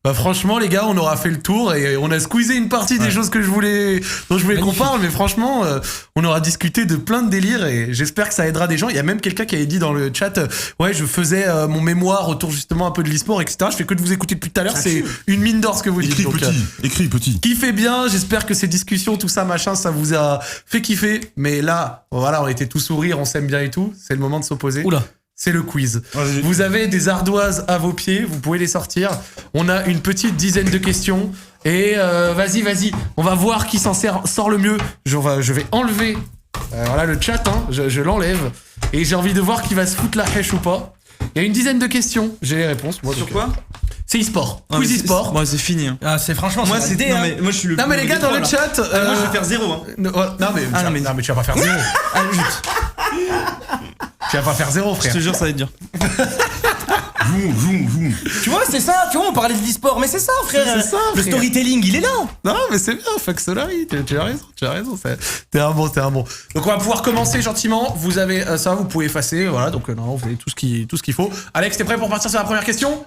Bah franchement les gars, on aura fait le tour et on a squeezé une partie des choses dont je voulais qu'on parle, mais franchement on aura discuté de plein de délires et j'espère que ça aidera des gens. Il y a même quelqu'un qui avait dit dans le chat ouais je faisais mon mémoire autour justement un peu de l'e-sport etc. Je fais que de vous écouter depuis tout à l'heure, c'est une mine d'or ce que vous dites. Écris petit. Kiffez bien, j'espère que ces discussions tout ça machin ça vous a fait kiffer, mais là voilà on était tous sourires, on s'aime bien et tout, c'est le moment de s'opposer. Oula. C'est le quiz. Vas-y. Vous avez des ardoises à vos pieds, vous pouvez les sortir. On a une petite dizaine de questions. Et vas-y, on va voir qui sort le mieux. Je vais enlever voilà, le chat, hein, je l'enlève. Et j'ai envie de voir qui va se foutre la hache ou pas. Il y a une dizaine de questions, j'ai les réponses. Moi, sur quoi c'est e-sport. Quiz e-sport. Moi, c'est fini. Hein. Ah, c'est franchement, moi, c'est non, mais moi, je suis le. Non, mais les gars, dans le chat. moi, je vais faire 0. Hein. Non, mais tu vas pas faire 0. Tu vas pas faire 0, frère. Je te jure, ça va être dur. Zoom. Tu vois, c'est ça, tu vois, on parlait de l'e-sport, mais c'est ça, frère. C'est ça, le frère. storytelling, il est là. Non, mais c'est bien, fuck Solari, tu as raison. T'es un bon. Donc on va pouvoir commencer gentiment. Vous avez ça, vous pouvez effacer, voilà. Donc non, vous avez tout ce qu'il faut. Alex, t'es prêt pour partir sur la première question ?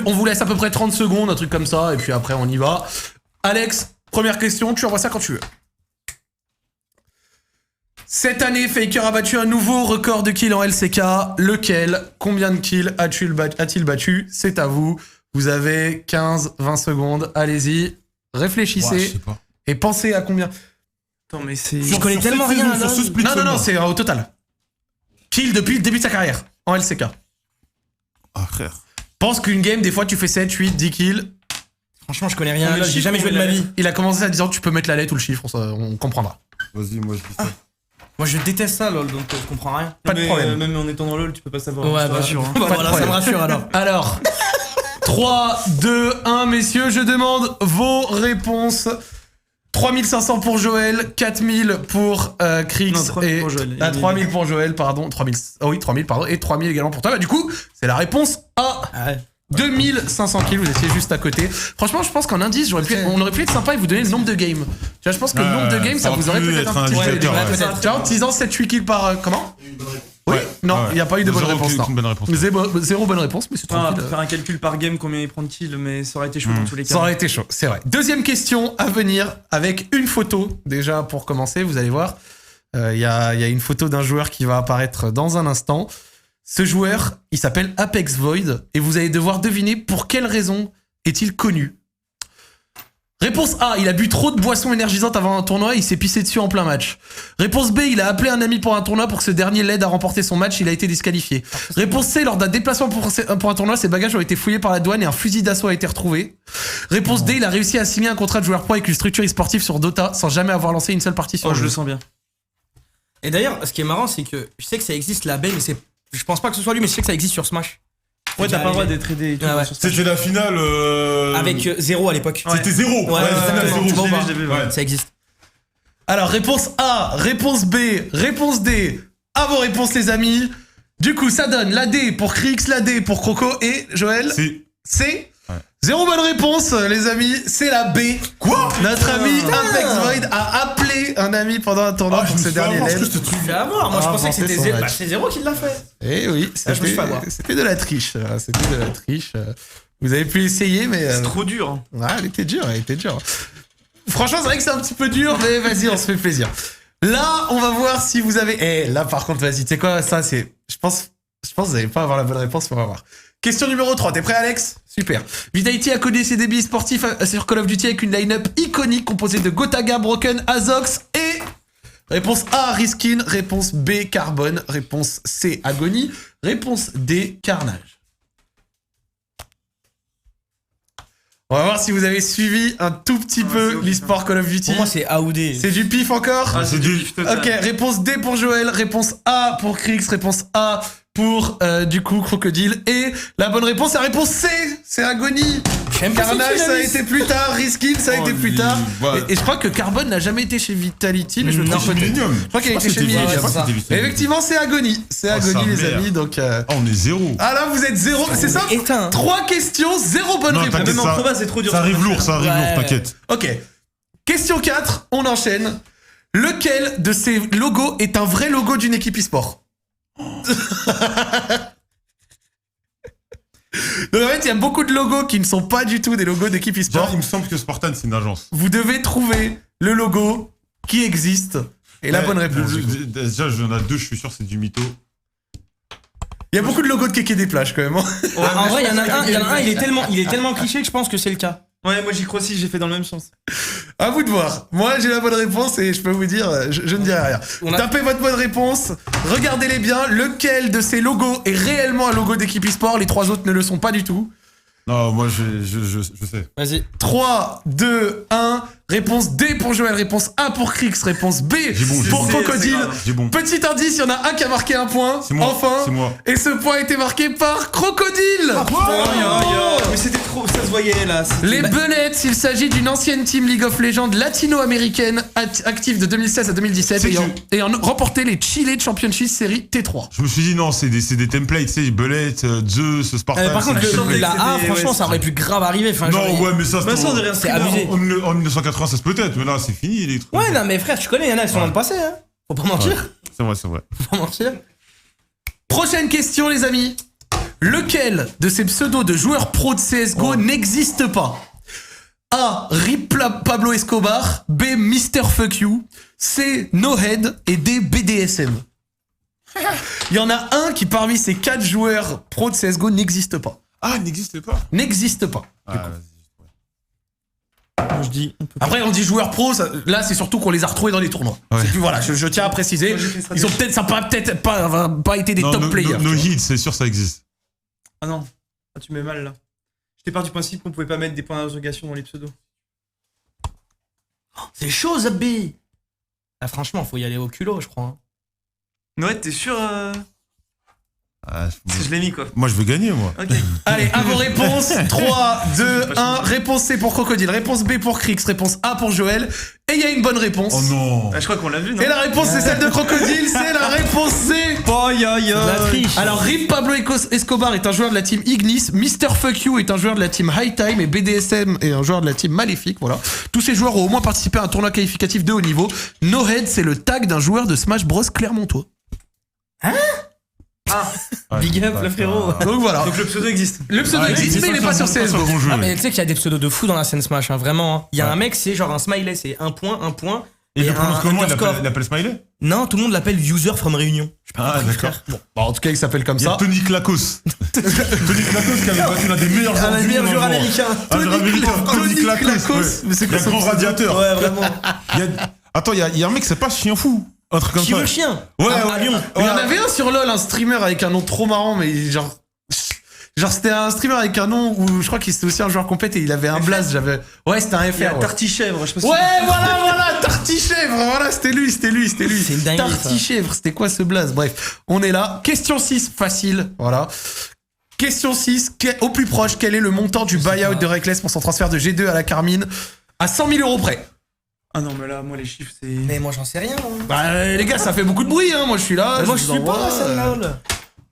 On vous laisse à peu près 30 secondes, un truc comme ça, et puis après on y va. Alex, première question, tu envoies ça quand tu veux. Cette année, Faker a battu un nouveau record de kills en LCK. Lequel ? Combien de kills a-t-il battu ? C'est à vous. Vous avez 15-20 secondes. Allez-y. Réfléchissez. Ouais, je sais pas. Et pensez à combien. Attends, mais c'est. Je connais tellement rien. Sur ce split Non, c'est au total. Kill depuis le début de sa carrière. En LCK. Ah, frère. Pense qu'une game, des fois, tu fais 7, 8, 10 kills. Franchement, je connais rien. J'ai jamais joué de ma vie. Il a commencé en disant tu peux mettre la lettre ou le chiffre, on comprendra. Vas-y, moi je dis ça. Moi, je déteste ça, lol, donc je comprends rien. Pas de problème. Même en étant dans LoL, tu peux pas savoir. Ouais, je te bah, rassure. bah voilà, ça me rassure alors. Alors, 3, 2, 1, messieurs, je demande vos réponses. 3500 pour Joël, 4000 pour Krix. Non, 3000 pour Joël. 3000 pour Joël, pardon. 3000. Oh oui, 3000, pardon. Et 3000 également pour toi. Bah, du coup, c'est la réponse A. Ah ouais. 2500 kills, vous étiez juste à côté. Franchement, je pense qu'en indice, on aurait pu être sympa et vous donner le nombre de games. Tu vois, je pense que le nombre de games, ça vous aurait peut-être un petit peu. indicateur, Genre, 6 ans, 7-8 kills par. Comment ? Oui, non, il n'y a pas eu de bonne réponse. Aucune bonne réponse. Zéro bonne réponse, mais c'est Ah, tranquille. pour faire un calcul par game, combien il prend de kills, mais ça aurait été chaud dans tous les cas. Ça aurait été chaud, c'est vrai. Deuxième question à venir avec une photo. Déjà, pour commencer, vous allez voir, il y a une photo d'un joueur qui va apparaître dans un instant. Ce joueur, il s'appelle Apex Void et vous allez devoir deviner pour quelle raison est-il connu. Réponse A, il a bu trop de boissons énergisantes avant un tournoi et il s'est pissé dessus en plein match. Réponse B, il a appelé un ami pour un tournoi pour que ce dernier l'aide à remporter son match, il a été disqualifié. Réponse C, lors d'un déplacement pour un tournoi, ses bagages ont été fouillés par la douane et un fusil d'assaut a été retrouvé. Réponse D, il a réussi à signer un contrat de joueur pro avec une structure e-sportive sur Dota sans jamais avoir lancé une seule partie sur Oh, le je jeu. le sens bien. Et d'ailleurs, ce qui est marrant, c'est que je sais que ça existe la baie, mais c'est. Je pense pas que ce soit lui, mais je sais que ça existe sur Smash. Ouais, t'as pas le droit d'être aidé et tout. Ah ouais. sur Smash. C'était la finale. Avec 0 à l'époque. C'était 0. Ouais, c'était exactement. 0. Tu vois ou pas Je l'ai vu, ouais. Ça existe. Alors, réponse A, réponse B, réponse D. À vos réponses, les amis. Du coup, ça donne la D pour Krix, la D pour Croco et Joël. C. Ouais. Zéro bonne réponse, les amis. C'est la B. Quoi ? Notre ami Apex Void a appelé un ami pendant un tournoi pour ce dernier LED. Tu fais avoir. Moi, je pensais que inventé c'était son 0. match. Bah, c'est 0 qui l'a fait. Eh oui, je me suis fait avoir. c'était de la triche. C'était de la triche. Vous avez pu essayer, mais. C'est trop dur. Ouais, elle était dure. Franchement, c'est vrai que c'est un petit peu dur, mais vas-y, on se fait plaisir. Là, on va voir si vous avez. Là, par contre, vas-y, tu sais quoi, ça, c'est. Je pense que vous n'allez pas avoir la bonne réponse, mais on va voir. Question numéro 3, t'es prêt, Alex ? Super. Vitality a connu ses débuts sportifs sur Call of Duty avec une line-up iconique composée de Gotaga, Broken, Azox et. Réponse A, Riskin. Réponse B, Carbone. Réponse C, Agony. Réponse D, Carnage. On va voir si vous avez suivi un tout petit peu l'e-sport Call of Duty. Pour moi, c'est A ou D. C'est du pif encore ? Ah, c'est du. Ok, réponse D pour Joël, réponse A pour Krix, réponse A pour du coup Crocodile. Et la bonne réponse, c'est la réponse C, c'est Agony. Carnage, ça a été plus tard, Riskin, ça a été plus tard. Ouais. Et je crois que Carbone n'a jamais été chez Vitality, mais je me trompe peut-être. Je crois qu'il a été chez Millennium. Mais effectivement, c'est Agony. C'est Agony, les amis. Donc. on est 0. Ah là, vous êtes 0. C'est ça ? Éteint. 3 questions, 0 bonne Non, réponse. t'inquiète, Même en province, c'est trop dur. Ça arrive lourd, Ouais. t'inquiète. Ok. Question 4, on enchaîne. Lequel de ces logos est un vrai logo d'une équipe e-sport ? Donc en fait, il y a beaucoup de logos qui ne sont pas du tout des logos d'équipe Tiens, e-sport. il me semble que Spartan, c'est une agence. Vous devez trouver le logo qui existe et la Ouais, bonne réponse. du coup. Déjà, j'en ai deux, je suis sûr, c'est du mytho. Il y a beaucoup de logos de Kéké des plages quand même. En vrai, il y en a un, il est tellement cliché que je pense que c'est le cas. Ouais, moi j'y crois aussi, j'ai fait dans le même sens. À vous de voir. Moi, j'ai la bonne réponse et je peux vous dire, je ne dirai rien. Tapez votre bonne réponse, regardez-les bien. Lequel de ces logos est réellement un logo d'équipe e-sport? Les trois autres ne le sont pas du tout. Non, moi, je sais. Vas-y. 3, 2, 1. Réponse D pour Joël, réponse A pour Crix, réponse B pour Crocodile. J'ai bon. Petit indice, il y en a un qui a marqué un point. C'est moi. Enfin. C'est moi. Et ce point a été marqué par Crocodile. Mais c'était trop, ça se voyait là. Les Bullets, il s'agit d'une ancienne team League of Legends latino-américaine active de 2016 à 2017 C'est ayant remporté les Chile Championship Série T3. Je me suis dit, non, c'est des templates, tu sais, Bullet, Zeus, Spartan. Par contre, c'est- la A, c'était- franchement, ouais, ça aurait pu grave arriver. Enfin, genre, Non, ouais, mais ça, Bah, ça, on dirait un c'est streamer. abusé. En 1996 peut-être, mais là, c'est fini, les trucs. Ouais, non, mais frère, tu connais, il y en a, elles sont dans le passé, hein. Faut pas mentir. C'est vrai, c'est vrai. Faut pas mentir. Prochaine question, les amis. Lequel de ces pseudos de joueurs pro de CSGO n'existe pas? A. Rip Pablo Escobar. B. Mr. Fuck You. C. No Head. Et D. BDSM. Il y en a un qui, parmi ces 4 joueurs pro de CSGO, n'existe pas. Ah, il n'existe pas. N'existe pas. Ah, Moi, je dis. Après, on dit joueurs pro, là, c'est surtout qu'on les a retrouvés dans les tournois. Ouais. C'est plus, voilà, je tiens à préciser. Moi, j'ai fait Ils ont peut-être, ça n'a peut-être pas été des non, top players. No tu vois. hit, c'est sûr, ça existe. Ah non, ah, tu mets mal là. J'étais parti du principe qu'on pouvait pas mettre des points d'interrogation dans les pseudos. C'est chaud, Zabbi. Ah, franchement, faut y aller au culot, je crois. hein. Ouais, t'es sûr Ah, Parce que je l'ai mis quoi. moi, je veux gagner, moi. Ok. Allez, à vos réponses. 3, 2, 1. Réponse C pour Crocodile. Réponse B pour Crix. Réponse A pour Joël. Et il y a une bonne réponse. Oh non. Ah, je crois qu'on l'a vu, non? Et la réponse, c'est celle de Crocodile. C'est la réponse C. Aïe aïe La triche. Alors, Rip Pablo Escobar est un joueur de la team Ignis. Mr. Fuck You est un joueur de la team High Time. Et BDSM est un joueur de la team Maléfique. Voilà. Tous ces joueurs ont au moins participé à un tournoi qualificatif de haut niveau. No Head, c'est le tag d'un joueur de Smash Bros Clermontois. Ah, Big up, bah, le frérot. Donc voilà. Donc le pseudo existe. Le pseudo Ah, existe, mais il est pas sur CSGO. bon jeu. Ah, mais tu sais qu'il y a des pseudos de fou dans la scène Smash, hein, vraiment. hein. Il y a Ouais. un mec, c'est genre un smiley, c'est un point. Et il le un prononce comment? underscore. Il l'appelle Smiley? Non, tout le monde l'appelle user from Réunion. Je sais pas Ah, compris, d'accord. frère. Bon. Bon, en tout cas, il s'appelle comme Il y a ça. Tony Klakos. Tony Klakos qui avait battu l'un des meilleurs joueurs Un du meilleur monde, joueur vraiment. américain. Un joueur américain. Tony Klakos. Klakos. Ouais. Mais c'est Il y quoi a un ce grand pseudo? radiateur. Ouais, vraiment. Attends, il y a un mec, c'est pas Chien Fou. Un truc comme ça. Chirurgien. Ouais, à ouais. Lyon. Mais il y en avait un sur LoL, un streamer avec un nom trop marrant, mais genre c'était un streamer avec un nom où je crois qu'il c'était aussi un joueur complet et il avait un blaze. Ouais, c'était un Il y a FR. Ouais, Tartichèvre, je sais pas si. voilà, Tartichèvre, voilà, c'était lui. C'est une dinguerie, ça. Tartichèvre, c'était quoi ce blaze? Bref, on est là. Question 6, facile, voilà. Question 6, au plus proche, quel est le montant du buyout de Reckless pour son transfert de G2 à la Carmine à 100 000 € près? Ah non, mais là, moi, les chiffres, c'est. Mais moi, j'en sais rien. hein. Bah les gars, ça fait beaucoup de bruit, hein. Moi je suis là. Mais moi, vous je suis envoie, pas à celle-là.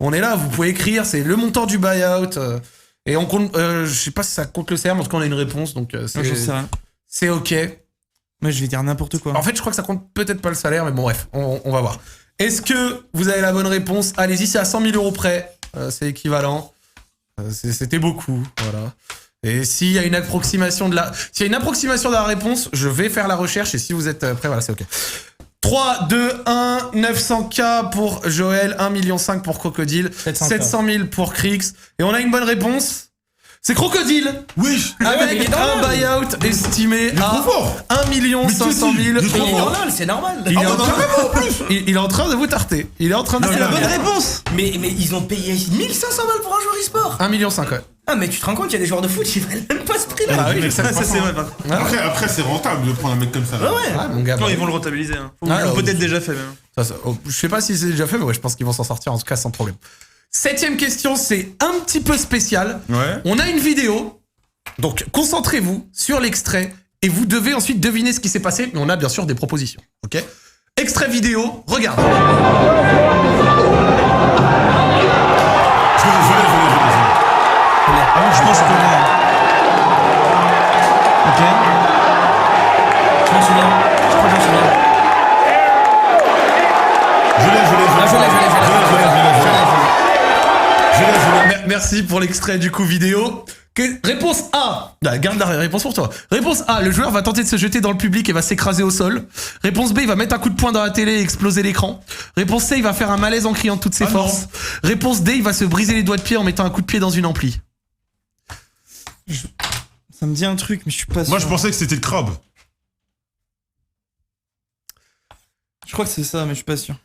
On est là, vous pouvez écrire, c'est le montant du buyout. Et on compte, je sais pas si ça compte le CR, mais en tout cas on a une réponse, donc Moi, j'en sais rien. c'est ok. Moi, je vais dire n'importe quoi. En fait, je crois que ça compte peut-être pas le salaire, mais bon, bref, on va voir. Est-ce que vous avez la bonne réponse? Allez-y, c'est à 100 000 € près, c'est équivalent. C'était beaucoup, voilà. Et s'il y a une approximation de la réponse, je vais faire la recherche, et si vous êtes prêts, voilà, c'est ok. 3, 2, 1, 900K pour Joël, 1,5 million pour Crocodile, 700 000 pour Crix. Et on a une bonne réponse. C'est Crocodile, Wesh. mais il avec est un normal. buyout estimé Il est à trop fort. 1 500 000. Il est Mais trop il est fort. normal, c'est normal. Il est, en bah, train, il est en train de vous tarter. Il est en train de Non, vous c'est la tarter. bonne réponse. Mais ils ont payé 1500 balles pour un joueur e-sport. 1,5 million, ouais. Ah, mais tu te rends compte qu'il y a des joueurs de foot qui valent même pas ce prix-là. Ah oui, mais ça, Ça, c'est vrai, par contre. Après, c'est rentable de prendre un mec comme ça. là. Ah, mon gars. Non, bah, ils vont le rentabiliser. Hein. Ils Ah, l'ont alors, peut-être déjà fait, même. je sais pas si c'est déjà fait, mais ouais, je pense qu'ils vont s'en sortir en tout cas sans problème. 7ème question, c'est un petit peu spécial. Ouais. On a une vidéo, donc concentrez-vous sur l'extrait et vous devez ensuite deviner ce qui s'est passé, mais on a bien sûr des propositions, ok? Extrait vidéo, regarde. Je pense que. Ok. Je m'en souviens. Je crois que je m'en souviens. Je l'ai. Ah, je l'ai. Merci. Merci pour l'extrait du coup vidéo. Réponse A. Garde la réponse pour toi. Réponse A. Le joueur va tenter de se jeter dans le public et va s'écraser au sol. Réponse B. Il va mettre un coup de poing dans la télé et exploser l'écran. Réponse C. Il va faire un malaise en criant de toutes ses forces. Réponse D. Il va se briser les doigts de pied en mettant un coup de pied dans une ampli. Ça me dit un truc, mais je suis pas sûr. Moi, je pensais que c'était le crabe. Je crois que c'est ça, mais je suis pas sûr.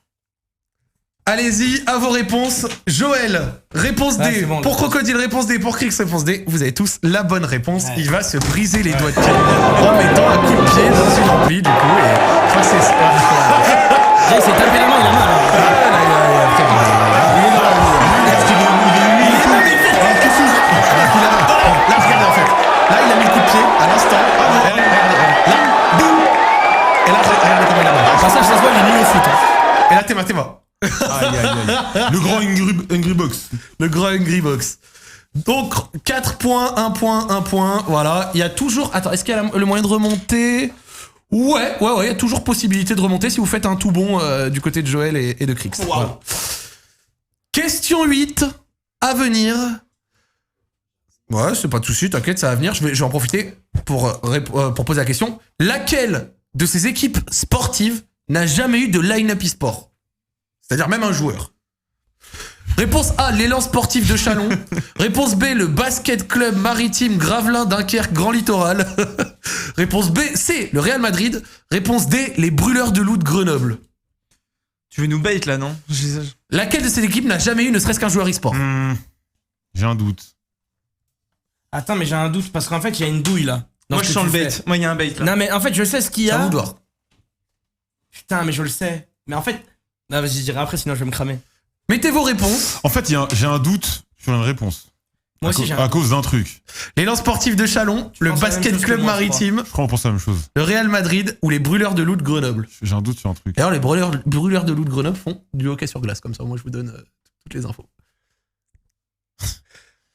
Allez-y, à vos réponses. Joël, réponse D. c'est bon, Pour Crocodile, réponse D. Pour Crix, réponse D. Vous avez tous la bonne réponse. Ouais. Il va se briser les doigts de pied en mettant un coup de pied dans une ampli, du coup. Et je crois que c'est ça. Il s'est tapé la main, il a mal. Là, regardez en fait. Là, il a mis le coup de pied à l'instant. Là, boum. Et là, regardez comment il a mal. Au passage, ça se voit, il est nul au foot. Et là, t'es mort. Aïe, aïe, aïe. Le grand Hungry Box. Le grand Hungry Box. Donc, 4 points, 1 point, 1 point. Voilà. Il y a toujours. Attends, est-ce qu'il y a le moyen de remonter? Ouais, il y a toujours possibilité de remonter si vous faites un tout bon du côté de Joël et de Crix. Wow. Voilà. Question 8 à venir. Ouais, c'est pas de souci, t'inquiète, ça va venir. Je vais en profiter pour poser la question. Laquelle de ces équipes sportives n'a jamais eu de line-up e-sport? C'est-à-dire même un joueur. Réponse A, l'élan sportif de Chalon. Réponse B, le basket club maritime Gravelin Dunkerque Grand Littoral. Réponse B, C, le Real Madrid. Réponse D, les brûleurs de loup de Grenoble. Tu veux nous bait là, non? Laquelle de ces équipes n'a jamais eu ne serait-ce qu'un joueur e-sport? J'ai un doute. Attends, mais j'ai un doute parce qu'en fait, il y a une douille là. Moi, je sens le bait. Moi, il y a un bait là. Non, mais en fait, je sais ce qu'il y C'est à a. vous de voir. Putain, mais je le sais. Mais en fait. Non, vas-y, je dirai après, sinon je vais me cramer. Mettez vos réponses. En fait, j'ai un doute sur une réponse. Moi aussi, j'ai un. À cause d'un truc. L'élan sportif de Chalon, le penses à la même basket chose que club moi, je maritime, Je crois qu'on pense à la même chose. le Real Madrid ou les brûleurs de loup de Grenoble. J'ai un doute sur un truc. D'ailleurs, les brûleurs de loup de Grenoble font du hockey sur glace. Comme ça, moi, je vous donne toutes les infos.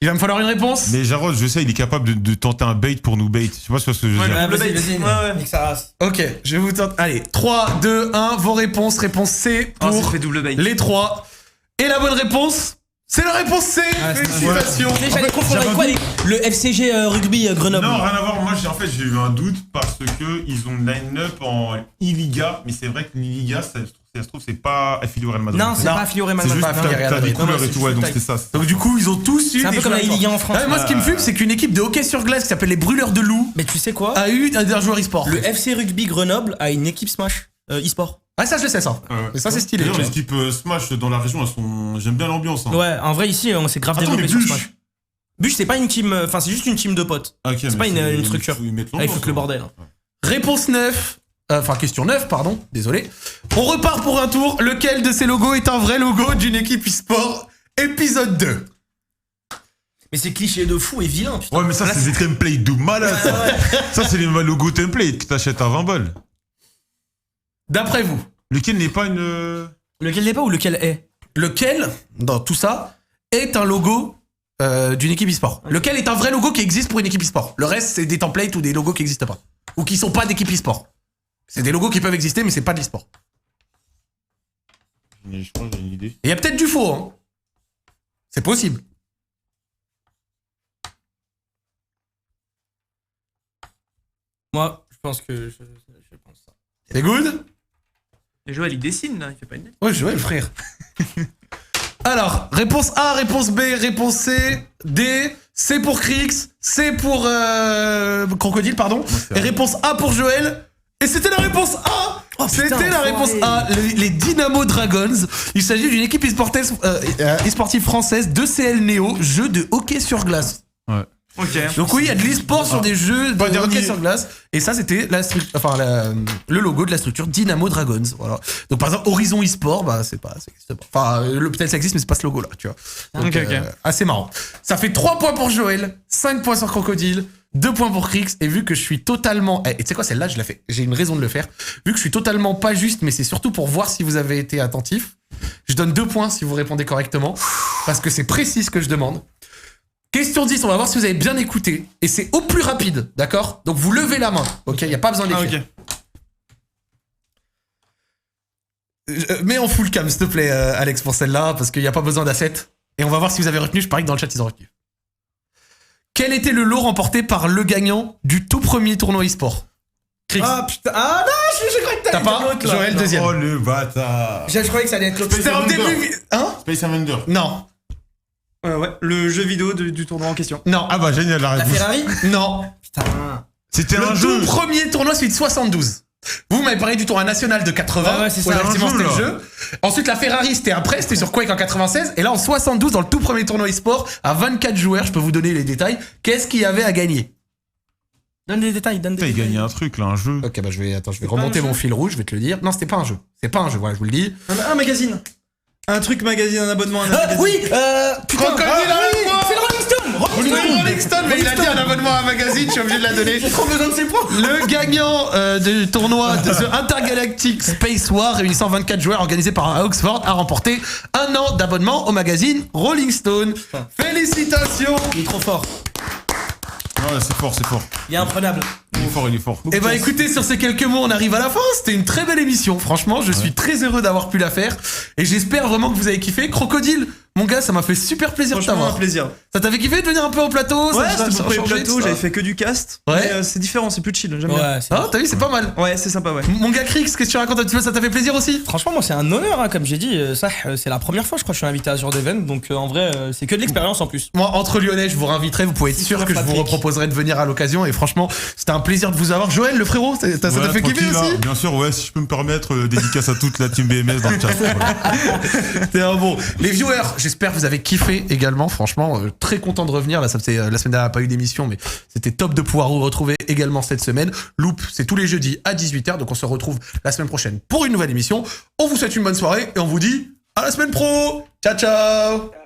Il va me falloir une réponse. Mais Jarod, je sais, il est capable de tenter un bait pour nous bait. Je sais pas ce que je veux dire. Ouais, le vas-y, bait. vas-y. Ouais. Nique sa race. Ok, je vais vous tenter. Allez, 3, 2, 1, vos réponses. Réponse C Oh, pour ça fait double bait. les 3. Et la bonne réponse, c'est la réponse C. Félicitations. Tu sais, j'allais confondre avec quoi le FCG rugby Grenoble. Non, rien à voir. Moi, j'ai eu un doute parce que ils ont une line-up en e-Liga, mais c'est vrai que l'e-Liga, ça se trouve, c'est pas affilié au Real Madrid. Non, c'est pas affilié au Real C'est Madrid. juste pas affilié au Real t'as des Madrid. couleurs Non, et c'est tout, ouais, juste donc taille. c'est ça. Donc du coup, ils ont tous eu C'est un des peu comme la joueurs Ligue 1 en e-sport. France. Ah, moi, ce qui me fume, c'est qu'une équipe de hockey sur glace qui s'appelle les brûleurs de loup Mais tu sais quoi a eu un joueur e-sport. Le FC Rugby Grenoble a une équipe Smash e-sport. Ah, ça, je le sais, ça. Et ça, c'est stylé. D'ailleurs, les équipes Smash dans la région, elles sont. J'aime bien l'ambiance. Hein. Ouais, en vrai, ici, on s'est grave Attends, développé mais sur Buche. Smash. Buche, c'est pas une team. Enfin, c'est juste une team de potes. Ok, C'est mais pas une structure. Ils mettent Ah, ils l'ambiance, foutent le hein. bordel. hein. Réponse 9. Enfin, question 9, pardon. Désolé. On repart pour un tour. Lequel de ces logos est un vrai logo d'une équipe e-sport? Épisode 2. Mais c'est cliché de fou et vilain, putain. Ouais, mais ça, c'est des templates de malade. Ça, c'est les logos templates que t'achètes à 20 balles. D'après vous, Lequel n'est pas une. Lequel n'est pas ou lequel est lequel, dans tout ça, est un logo d'une équipe e-sport? Lequel est un vrai logo qui existe pour une équipe e-sport? Le reste, c'est des templates ou des logos qui n'existent pas. Ou qui sont pas d'équipe e-sport. C'est des logos qui peuvent exister, mais c'est pas de l'e-sport. Je crois que j'ai une idée. Et il y a peut-être du faux, hein. C'est possible. Moi, je pense que. Je pense ça. C'est good? Et Joël, il dessine là, il fait pas une. Ouais, le frère. Alors, réponse A, réponse B, réponse C, D, C pour Crix, C pour Crocodile, pardon. Et réponse A pour Joël. Et c'était la réponse A. Oh, putain, C'était la réponse A, les Dynamo Dragons. Il s'agit d'une équipe e-sportive française de CL Neo, jeu de hockey sur glace. Ok. Donc oui, il y a de l'e-sport sur des jeux de Pas hockey dernier. sur glace. Et ça, c'était le logo de la structure Dynamo Dragons. Voilà. Donc par exemple, Horizon e-sport, bah c'est pas, ça existe pas. Enfin, peut-être ça existe, mais c'est pas ce logo-là, tu vois. Donc, Ok. assez marrant. Ça fait 3 points pour Joël, 5 points sur Crocodile, 2 points pour Crix. Et vu que je suis totalement... Et tu sais quoi, celle-là, je l'ai fait. J'ai une raison de le faire. Vu que je suis totalement pas juste, mais c'est surtout pour voir si vous avez été attentif. Je donne 2 points si vous répondez correctement. Parce que c'est précis ce que je demande. Question 10, on va voir si vous avez bien écouté. Et c'est au plus rapide, d'accord? Donc vous levez la main, ok? Il n'y a pas besoin d'écrire. Ok. Mets en full cam, s'il te plaît, Alex, pour celle-là, parce qu'il n'y a pas besoin d'assets. Et on va voir si vous avez retenu, je parie que dans le chat, ils ont retenu. Quel était le lot remporté par le gagnant du tout premier tournoi e-sport? Chris. Ah putain. Ah non, je croyais que T'as t'allais pas dire l'autre, là. Joël, deuxième. Oh le bâtard. Je croyais que ça allait être l'autre. C'était un début. Hein? Space Avenger. Non. Ouais, le jeu vidéo du tournoi en question. Non. Ah bah génial la La réponse. Ferrari. Non. Putain. C'était un Le jeu. tout premier tournoi, celui de 72. Vous m'avez parlé du tournoi national de 80. Ouais, c'est ça. où effectivement, Un jeu, c'était le là. jeu. Ensuite, la Ferrari, c'était après, c'était sur Quake en 96. Et là, en 72, dans le tout premier tournoi e-sport, à 24 joueurs, je peux vous donner les détails. Qu'est-ce qu'il y avait à gagner? Donne des détails, donne des Putain, il détails. gagnait un truc là, un jeu. Ok, bah je vais pas remonter un mon jeu fil rouge, je vais te le dire. Non, c'était pas un jeu. C'est pas un jeu, voilà, je vous le dis. Un magazine. Un truc magazine, un abonnement, un magazine. Oui, putain. Crocodile Ah, à oui, la c'est le Rolling Stone. Rolling Stone. Rolling Stone, mais il a dit un abonnement à un magazine, je suis obligé de la donner. J'ai trop besoin de ces points. Le gagnant du tournoi de The Intergalactic Space War réunissant 24 joueurs organisé par Oxford a remporté un an d'abonnement au magazine Rolling Stone. Félicitations. Il est trop fort. Ouais, c'est fort, c'est fort. Il est imprenable. Il est fort, il est fort. Et bah écoutez, sur ces quelques mots, on arrive à la fin. C'était une très belle émission. Franchement, je suis très heureux d'avoir pu la faire. Et j'espère vraiment que vous avez kiffé. Crocodile, mon gars, ça m'a fait super plaisir de Franchement, un t'avoir. plaisir. Ça t'a fait kiffer de venir un peu au plateau? Ouais, ça c'était a pour le changé, plateau, tout ça j'avais fait que du cast. Ouais. Mais c'est différent, c'est plus chill, j'aime bien. Ouais, c'est Ah, t'as vu, c'est pas mal. Ouais, c'est sympa, ouais. Mon gars Crix, qu'est-ce que tu racontes un petit peu? Ça t'a fait plaisir aussi? Franchement, moi, c'est un honneur, hein, comme j'ai dit. Ça, c'est la première fois, je crois, que je suis invité à ce genre d'événement. Donc, en vrai, c'est que de l'expérience en plus. Moi, entre Lyonnais, je vous réinviterai. Vous pouvez être Si, sûr sur que je vous Patrick. reproposerai de venir à l'occasion. Et franchement, c'était un plaisir de vous avoir. Joël, le frérot, ça t'a Voilà, fait kiffer tranquille, aussi? là. Bien sûr, ouais, si je peux me permettre, dédicace à toute la team BMS dans le chat. Voilà. C'était un bon. Les viewers, j'espère que vous avez kiffé également. Franchement, très content de revenir. Là, ça faisait la semaine dernière, pas eu d'émission, mais c'était top de pouvoir vous retrouver également cette semaine. Loop, c'est tous les jeudis à 18h. Donc on se retrouve la semaine prochaine pour une nouvelle émission. On vous souhaite une bonne soirée et on vous dit à la semaine pro. Ciao, ciao.